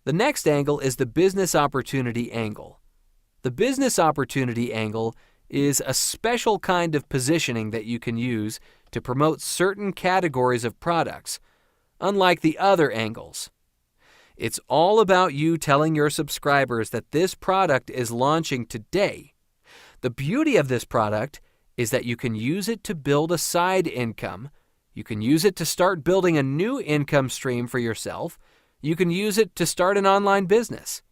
The next angle is the business opportunity angle. The business opportunity angle is a special kind of positioning that you can use to promote certain categories of products, unlike the other angles. It's all about you telling your subscribers that this product is launching today. The beauty of this product is that you can use it to build a side income. You can use it to start building a new income stream for yourself. You can use it to start an online business.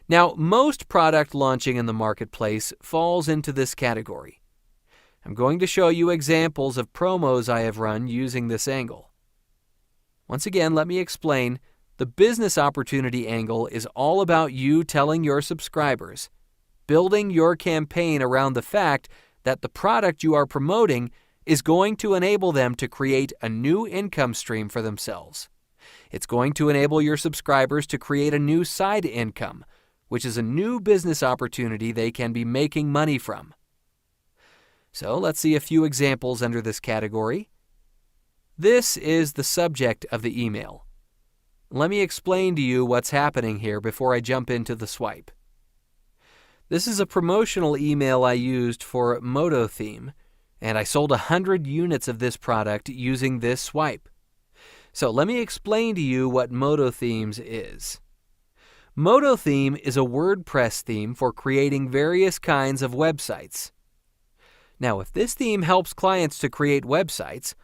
Now, most product launching in the marketplace falls into this category. I'm going to show you examples of promos I have run using this angle. Once again, let me explain. The business opportunity angle is all about you telling your subscribers, building your campaign around the fact that the product you are promoting is going to enable them to create a new income stream for themselves. It's going to enable your subscribers to create a new side income, which is a new business opportunity they can be making money from. So let's see a few examples under this category. This is the subject of the email. Let me explain to you what's happening here before I jump into the swipe. This is a promotional email I used for Moto Theme, and I sold 100 units of this product using this swipe. So let me explain to you what Moto Themes is. Moto Theme is a WordPress theme for creating various kinds of websites. Now, if this theme helps clients to create websites,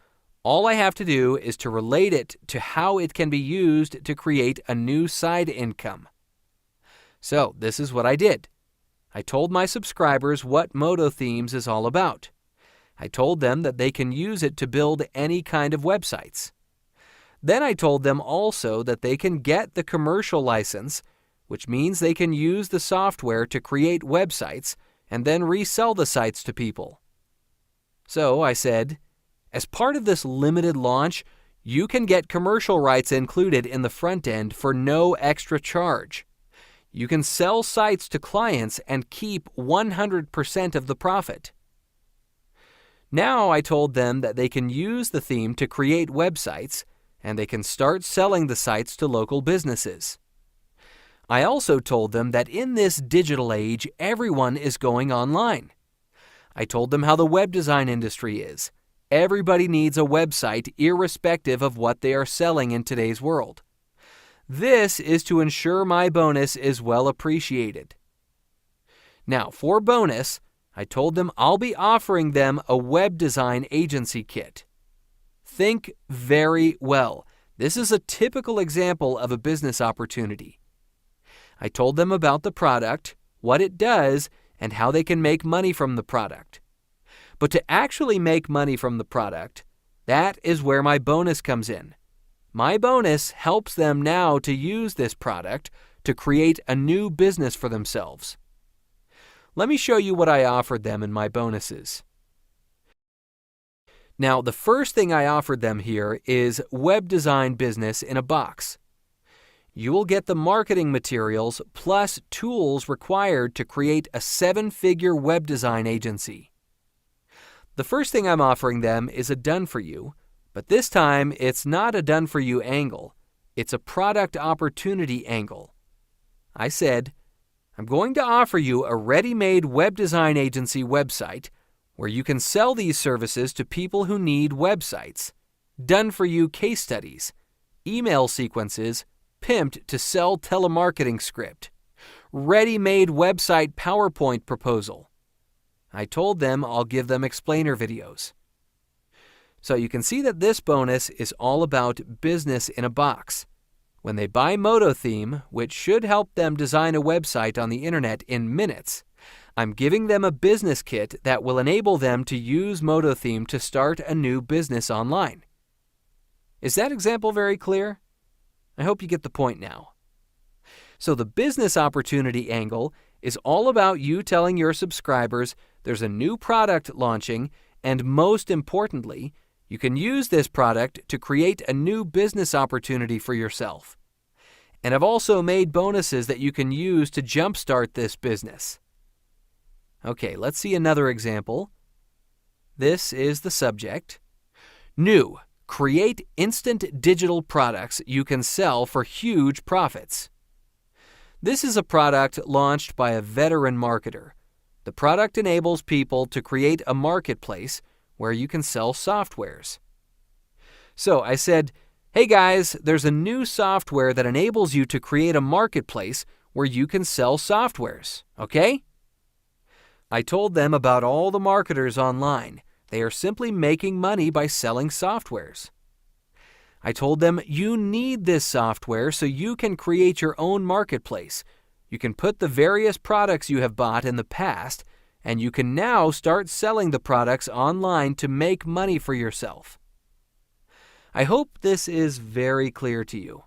all I have to do is to relate it to how it can be used to create a new side income. So this is what I did. I told my subscribers what Moto Themes is all about. I told them that they can use it to build any kind of websites. Then I told them also that they can get the commercial license, which means they can use the software to create websites and then resell the sites to people. So I said, as part of this limited launch, you can get commercial rights included in the front end for no extra charge. You can sell sites to clients and keep 100% of the profit. Now I told them that they can use the theme to create websites, and they can start selling the sites to local businesses. I also told them that in this digital age, everyone is going online. I told them how the web design industry is. Everybody needs a website irrespective of what they are selling in today's world. This is to ensure my bonus is well appreciated. Now, for bonus, I told them I'll be offering them a web design agency kit. Think very well. This is a typical example of a business opportunity. I told them about the product, what it does, and how they can make money from the product. But to actually make money from the product, that is where my bonus comes in. My bonus helps them now to use this product to create a new business for themselves. Let me show you what I offered them in my bonuses. Now, the first thing I offered them here is web design business in a box. You will get the marketing materials plus tools required to create a 7-figure web design agency. The first thing I'm offering them is a done-for-you, but this time it's not a done-for-you angle. It's a product opportunity angle. I said, I'm going to offer you a ready-made web design agency website where you can sell these services to people who need websites, done-for-you case studies, email sequences, pimped to sell telemarketing script, ready-made website PowerPoint proposal. I told them I'll give them explainer videos. So you can see that this bonus is all about business in a box. When they buy Moto Theme, which should help them design a website on the internet in minutes, I'm giving them a business kit that will enable them to use Moto Theme to start a new business online. Is that example very clear? I hope you get the point now. So the business opportunity angle is all about you telling your subscribers there's a new product launching, and most importantly, you can use this product to create a new business opportunity for yourself. And I've also made bonuses that you can use to jumpstart this business. Okay, let's see another example. This is the subject. New. Create instant digital products you can sell for huge profits. This is a product launched by a veteran marketer. The product enables people to create a marketplace where you can sell softwares. So I said, hey guys, there's a new software that enables you to create a marketplace where you can sell softwares, okay? I told them about all the marketers online. They are simply making money by selling softwares. I told them you need this software so you can create your own marketplace. You can put the various products you have bought in the past, and you can now start selling the products online to make money for yourself. I hope this is very clear to you.